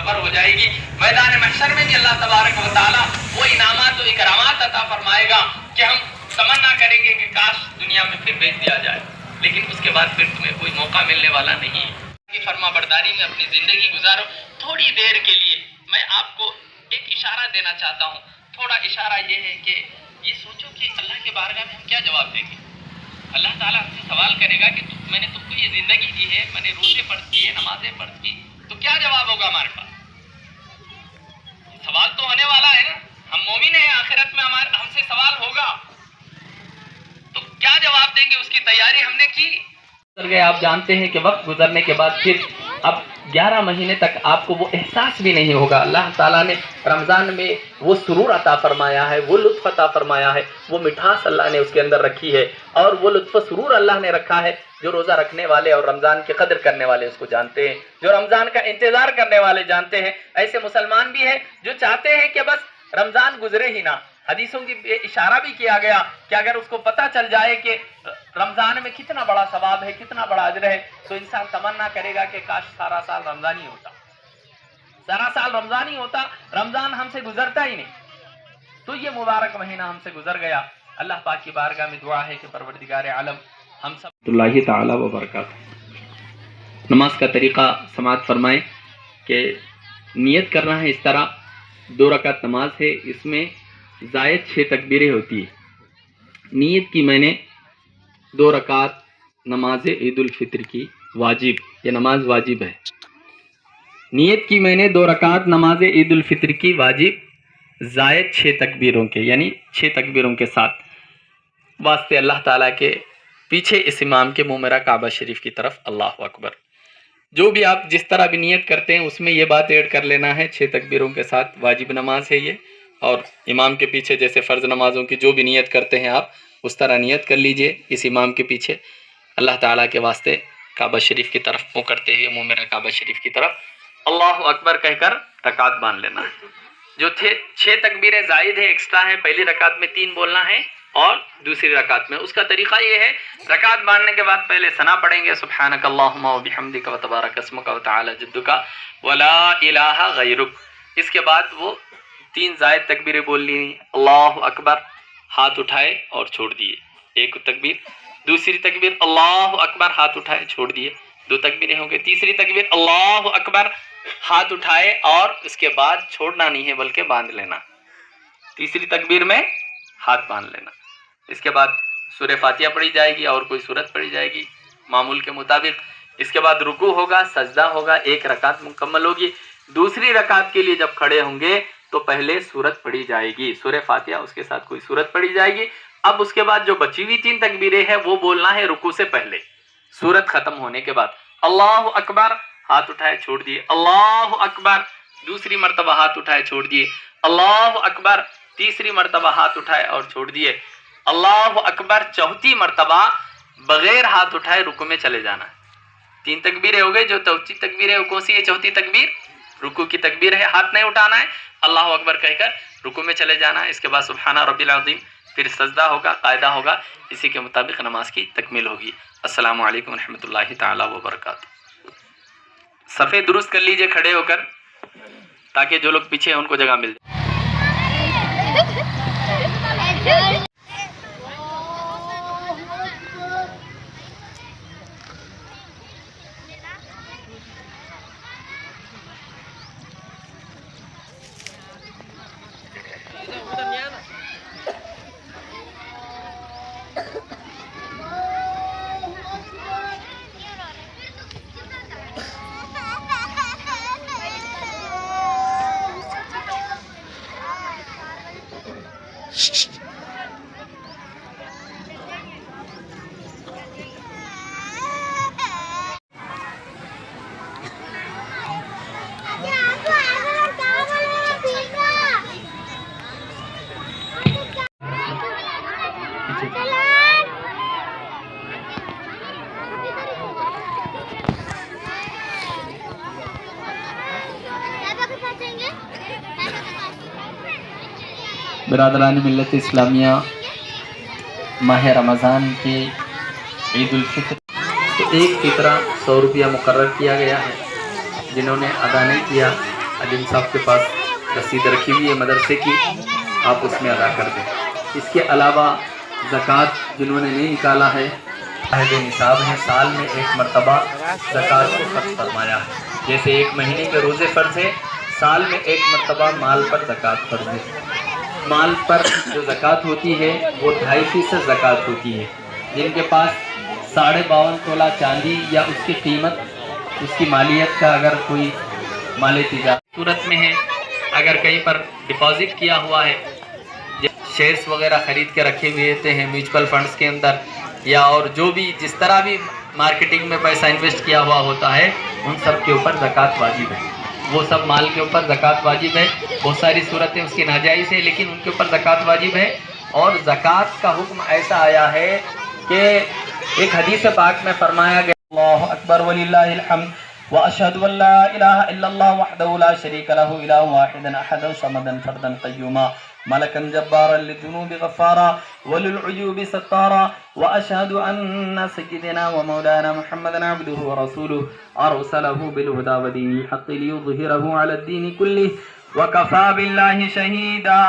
मुकव्वर हो जाएगी। मैदान महशर में भी अल्लाह तबारक व तआला वो इनामात व इकरामात अता फरमाएगा कि हम तमन्ना करेंगे कि काश दुनिया में फिर भेज दिया जाए, लेकिन उसके बाद फिर तुम्हें कोई मौका मिलने वाला नहीं है कि फर्माबरदारी में अपनी ज़िंदगी गुजारो। थोड़ी देर के लिए मैं आपको एक इशारा देना चाहता हूँ। थोड़ा इशारा ये है कि ये सोचो कि अल्लाह के बारगाह में हम क्या जवाब देंगे। अल्लाह ताला हमसे सवाल करेगा कि मैंने तुमको ये ज़िंदगी दी है, मैंने रोज़े फ़र्ज़ किए, नमाज़ें फ़र्ज़ की, तो क्या जवाब होगा हमारे पास? सवाल तो होने वाला है ना। हम मोमिन हैं, आखिरत में हमसे सवाल होगा, तो क्या जवाब देंगे उसकी तैयारी हमने की। गुजर गए, आप जानते हैं कि वक्त गुजरने के बाद फिर अब 11 महीने तक आपको वो एहसास भी नहीं होगा। अल्लाह ताला ने रमज़ान में वो सुरूर अता फरमाया है, वो लुत्फ़ अता फरमाया है, वो मिठास अल्लाह ने उसके अंदर रखी है, और वो लुत्फ़ सुरूर अल्लाह ने रखा है। जो रोज़ा रखने वाले और रमज़ान की कदर करने वाले उसको जानते हैं, जो रमज़ान का इंतज़ार करने वाले जानते हैं। ऐसे मुसलमान भी हैं जो चाहते हैं कि बस रमज़ान गुजरे ही ना। हदीसों की इशारा भी किया गया कि अगर उसको पता चल जाए कि रमज़ान में कितना बड़ा सवाब है, कितना बड़ा अजर है, तो इंसान तमन्ना करेगा कि काश सारा साल रमज़ान ही होता, सारा साल रमज़ान ही होता, रमज़ान हमसे गुजरता ही नहीं। तो ये मुबारक महीना हमसे गुजर गया। अल्लाह पाक की बारगाह में दुआ है कि परवरदिगार आलम हम सब अल्लाह ताला व बरकातहू। नमाज का तरीक़ा समाअत फरमाएं कि नियत करना है इस तरह। 2 रकात नमाज है, इसमें ज़ायद 6 तकबीरें होती है। नियत की मैंने 2 रकात नमाज ईद उल फितर की वाजिब, ये नमाज वाजिब है। नियत की मैंने 2 रकात नमाज ईद उल फितर की वाजिब ज़ायद 6 तकबीरों के, यानी 6 तकबीरों के साथ, वास्ते अल्लाह ताला के पीछे इस इमाम के मुँह मेरा काबा शरीफ की तरफ अल्लाह अकबर। जो भी आप जिस तरह भी नियत करते हैं उसमें ये बात ऐड कर लेना है, 6 तकबीरों के साथ वाजिब नमाज है ये। और इमाम के पीछे जैसे फ़र्ज़ नमाज़ों की जो भी नियत करते हैं आप उस तरह नियत कर लीजिए इस इमाम के पीछे। अल्लाह ताला के वास्ते काबा शरीफ की तरफ मुँह करते हुए, मुँह मेरा काबा शरीफ की तरफ अल्लाह अकबर कहकर रकात बांध लेना है। जो 6 तकबीरें ज़ायद है, एक्स्ट्रा है, पहली रकात में 3 बोलना है और दूसरी रकात में। उसका तरीक़ा ये है, रकात बांधने के बाद पहले सना पढ़ेंगे, सुब्हानक अल्लाहुम्मा व बिहम्दिका व तबारक अस्मुका व तआला जद्दुका व ला इलाहा गैरुक। इसके बाद वो 3 ज़ायद तकबीरें बोल ली, अल्लाह अकबर, हाथ उठाए और छोड़ दिए, एक तकबीर। दूसरी तकबीर अल्लाह अकबर, हाथ उठाए छोड़ दिए, 2 तकबीरें हो गई। तीसरी तकबीर अल्लाह अकबर, हाथ उठाए और उसके बाद छोड़ना नहीं है बल्कि बांध लेना। तीसरी तकबीर में हाथ बांध लेना। इसके बाद सूरह फातिहा पढ़ी जाएगी और कोई सूरत पढ़ी जाएगी मामूल के मुताबिक। इसके बाद रुकू होगा, सजदा होगा, 1 रकात मुकम्मल होगी। दूसरी रकात के लिए जब खड़े होंगे तो पहले सूरत पढ़ी जाएगी, सूरह फातिहा, उसके साथ कोई सूरत पढ़ी जाएगी। अब उसके बाद जो बची हुई 3 तकबीरें हैं वो बोलना है रुकू से पहले, सूरत खत्म होने के बाद। अल्लाह अकबर, हाथ उठाए छोड़ दिए, अल्लाह अकबर, दूसरी मर्तबा हाथ उठाए छोड़ दिए, अल्लाह अकबर, तीसरी मर्तबा हाथ उठाए और छोड़ दिए, अल्लाह अकबर, चौथी मर्तबा बगैर हाथ उठाए रुकू में चले जाना है। 3 तकबीरें हो गई। जो चौथी तकबीर है वो कौन सी है? चौथी तकबीर रुकू की तकबीर है, हाथ नहीं उठाना है, अल्लाह अकबर कहकर रुकू में चले जाना है। इसके बाद सुब्हाना रब्बिल अज़ीम, फिर सजदा होगा, कायदा होगा, इसी के मुताबिक नमाज की तकमील होगी। अस्सलामु अलैकुम रहमतुल्लाहि ताला व बरकातहू। सफ़े दुरुस्त कर लीजिए खड़े होकर, ताकि जो लोग पीछे हैं उनको जगह मिल जाए। बिरादरान मिल्लत इस्लामिया, माह रमज़ान के ईद उल फितर तो एक फितरा 100 रुपया मुकर्रर किया गया है। जिन्होंने अदा नहीं किया حلیم صاحب کے پاس رسید رکھی ہوئی ہے مدرسے کی، آپ اس میں ادا کر دیں۔ اس کے علاوہ زکوٰۃ جنہوں نے نہیں نکالا ہے، صاحب نصاب ہیں، سال میں ایک مرتبہ زکوٰۃ کو فرض فرمایا ہے۔ جیسے ایک مہینے کے روزے فرض ہیں، سال میں ایک مرتبہ مال پر زکوٰۃ فرض ہے۔ مال پر جو زکوٰۃ ہوتی ہے وہ 2.5% زکوٰۃ ہوتی ہے۔ جن کے پاس 52.5 تولہ چاندی یا اس کی قیمت، اس کی مالیت کا اگر کوئی مال تجارت صورت میں ہے، اگر کہیں پر ڈپازٹ کیا ہوا ہے، شیئرز وغیرہ خرید کے رکھے ہوئے ہوتے ہیں میوچول فنڈز کے اندر، یا اور جو بھی جس طرح بھی مارکیٹنگ میں پیسہ انویسٹ کیا ہوا ہوتا ہے، ان سب کے اوپر زکوٰۃ واجب ہے۔ وہ سب مال کے اوپر زکوٰۃ واجب ہے۔ بہت ساری صورتیں اس کی ناجائز ہے، لیکن ان کے اوپر زکوٰۃ واجب ہے۔ اور زکوٰۃ کا حکم ایسا آیا ہے کہ ایک حدیث پاک میں فرمایا گیا، اللہ اکبر وللہ الحمد واشهد ان لا اله الا الله وحده لا شريك له اله واحد احد صمد فردا قيوما ملكا جبارا للذنوب غفارا وللعيوب ستارا واشهد ان سيدنا ومولانا محمدا عبده ورسوله ارسله بالهدى ودين الحق ليظهره على الدين كله وكفى بالله شهيدا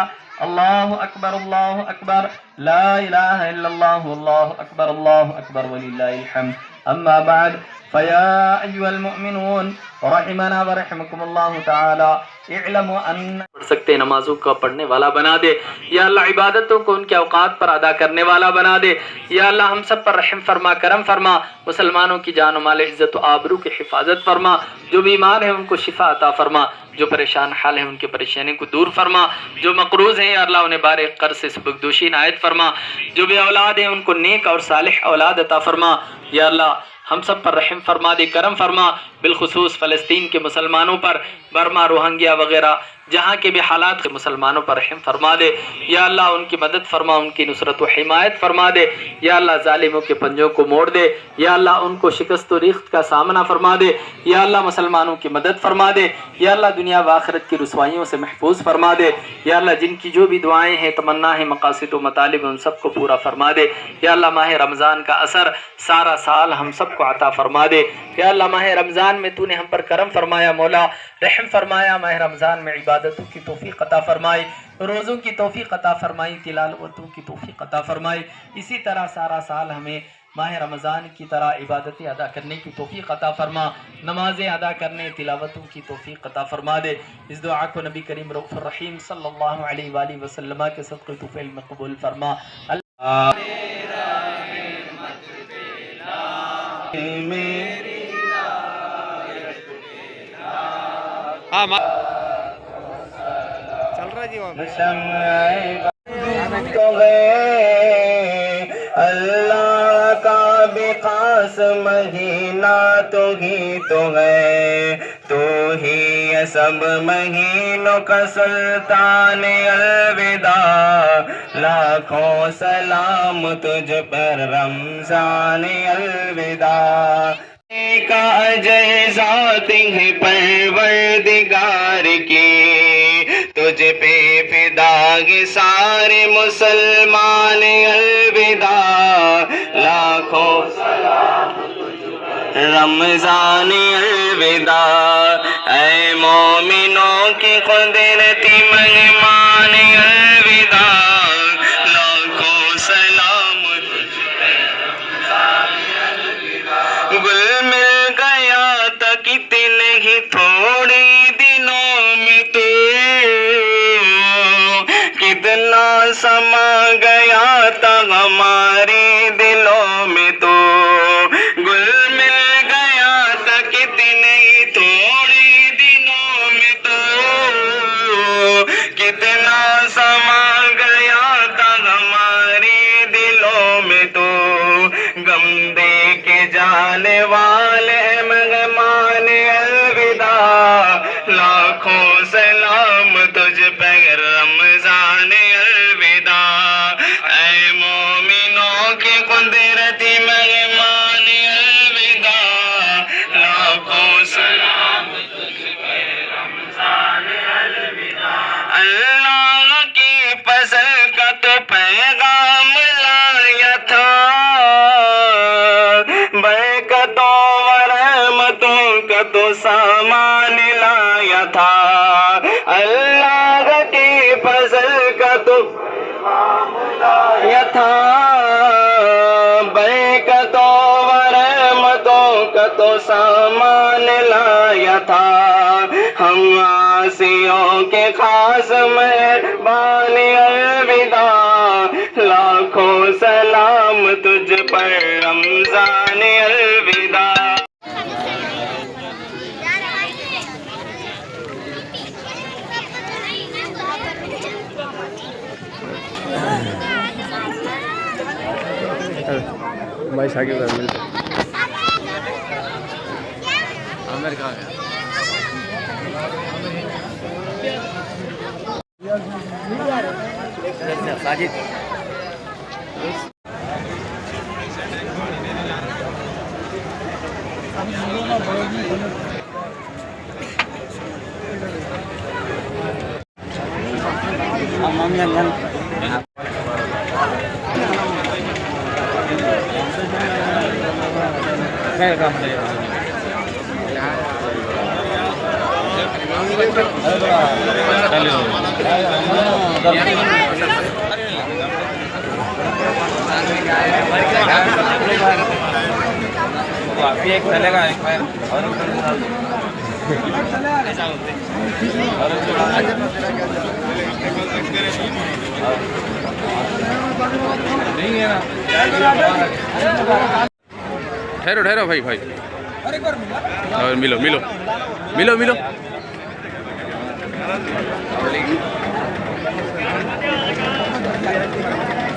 الله اكبر لا اله الا الله الله اكبر ولله الحمد اما بعد فيا أيها المؤمنون رحمنا ورحمكم الله تعالى اعلموا ان پڑھ سکتے نمازوں کا پڑھنے والا بنا دے یا اللہ، عبادتوں کو ان کے اوقات پر ادا کرنے والا بنا دے یا اللہ، ہم سب پر رحم فرما، کرم فرما، مسلمانوں کی جان و مال، عزت و آبرو کی حفاظت فرما، جو بیمار ہیں ان کو شفا عطا فرما، جو پریشان حال ہیں ان کی پریشانی کو دور فرما، جو مقروض ہیں یا اللہ انہیں بار قرض سے سبکدوشی عنایت فرما، جو بے اولاد ہیں ان کو نیک اور صالح اولاد عطا فرما یا اللہ، ہم سب پر رحم فرما دے، کرم فرما، بالخصوص فلسطین کے مسلمانوں پر، برما، روہنگیا وغیرہ جہاں کے بھی حالات کے مسلمانوں پر رحم فرما دے یا اللہ، ان کی مدد فرما، ان کی نصرت و حمایت فرما دے یا اللہ، ظالموں کے پنجوں کو موڑ دے یا اللہ، ان کو شکست و ریخت کا سامنا فرما دے یا اللہ، مسلمانوں کی مدد فرما دے یا اللہ، دنیا و آخرت کی رسوائیوں سے محفوظ فرما دے یا اللہ، جن کی جو بھی دعائیں ہیں، تمنا ہیں، مقاصد و مطالب، ان سب کو پورا فرما دے یا اللہ، ماہ رمضان کا اثر سارا سال ہم سب کو عطا فرما دے یا اللہ، ماہ رمضان میں تو نے ہم پر کرم فرمایا، مولا رحم فرمایا، ماہ رمضان میں عبادتوں کی توفیق عطا فرمائی، روزوں کی توفیق عطا فرمائی، تلاوتوں کی توفیق عطا فرمائی، اسی طرح سارا سال ہمیں ماہ رمضان کی طرح عبادتیں ادا کرنے کی توفیق عطا فرما، نمازیں ادا کرنے، تلاوتوں کی توفیق عطا فرما دے۔ اس دعا کو نبی کریم رؤوف الرحیم صلی اللہ علیہ وآلہ وسلم کے صدقے طفیل میں قبول فرما۔ چل رہا جی اللہ کا بھی خاص مہینہ تو ہی تو ہے، تو ہی ہے سب مہینوں کا سلطان، الوداع لاکھوں سلام تجھ پر رمضان، الوداع کا جے ذات ہے پروردگار کی، تجھ پہ فدا سارے مسلمان، الوداع لاکھوں سلام رمضان، الوداع اے مومنوں کی قدرتی مہمان، الوداع لاکھوں سلام گل مل گیا تھا کتنے ہی تھوڑی دنوں میں تو، کتنا سما گیا تھا ہمارے دلوں میں تو، گل مل گیا تھا کتنے ہی تھوڑی دنوں میں تو، کتنا سما گیا تھا ہمارے دلوں میں تو، غم دے کے جانے والے مہمان، الوداع لاکھوں سلام تجھ پہ رمضان، الوداع اے مومنوں کے قدرتی مہمان، الوداع لاکھوں سلام تجھ پہ رمضان، الوداع اللہ کی فضل کا تو پیغام لایا تھا، برکتوں و رحمتوں کا تو سامان لایا تھا، یتھا برکتوں و رحمتوں کا تو سامان لایا تھا ہم عاصیوں کے خاص مہربان الوداع لاکھوں سلام تجھ پر رمضان الوداع بھائی شاکر صاحب ملتے عامر کہاں گیا ساجد ٹھہرو ٹھہرو بھائی بھائی اور ملو ملو ملو ملو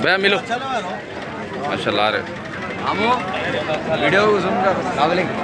بھیا ملو ماشاء اللہ آ رہے ویڈیو زوم کر السلام علیکم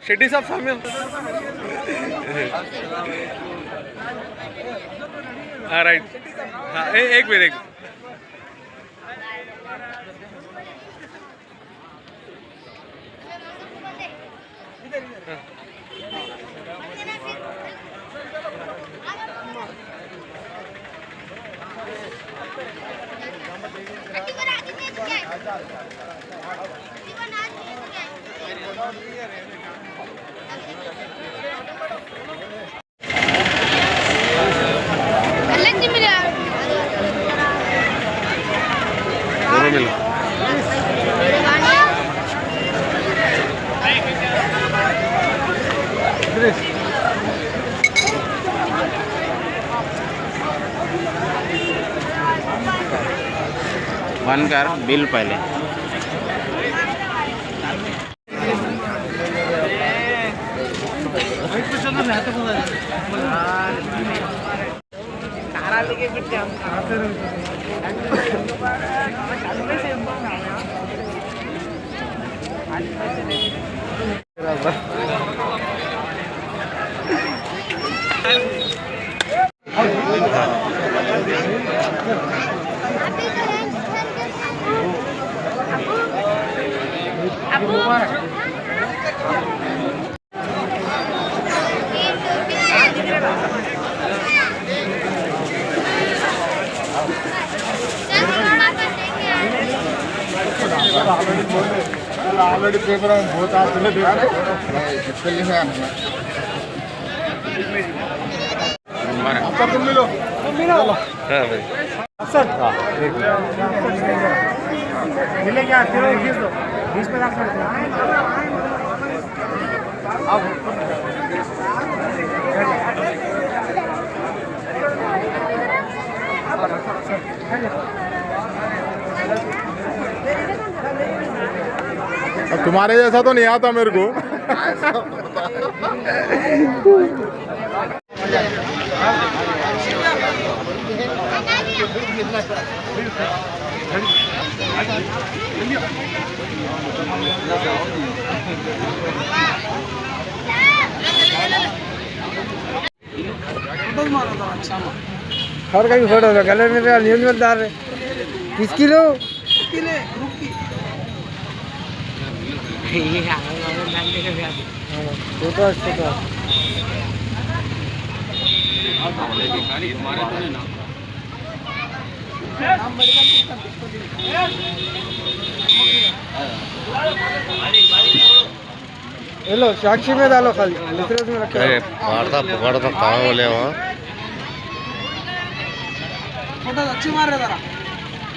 شیٹی صاحب سامنے ہاں رائٹ ہاں ایک منٹ ایک ون کر بل پہلے آلریڈی پیپر بہت آتے ملو ملے کیا 20 میں رکھ سکتے ہیں अब तुम्हारे जैसा तो नहीं आता मेरे को। और कहीं फोटो तो गले में न्यूज में डाल रहे किस किलो फोटो फोटो हेलो साक्षी में डालो खाली दूसरे में रखो पकड़ता कहाँ बोले वहाँ फोटो अच्छी मार रहे जरा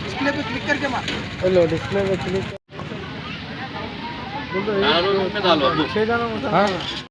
डिस्प्ले पे क्लिक करके मार हेलो डिस्प्ले पे क्लिक बोल दो 6 जाना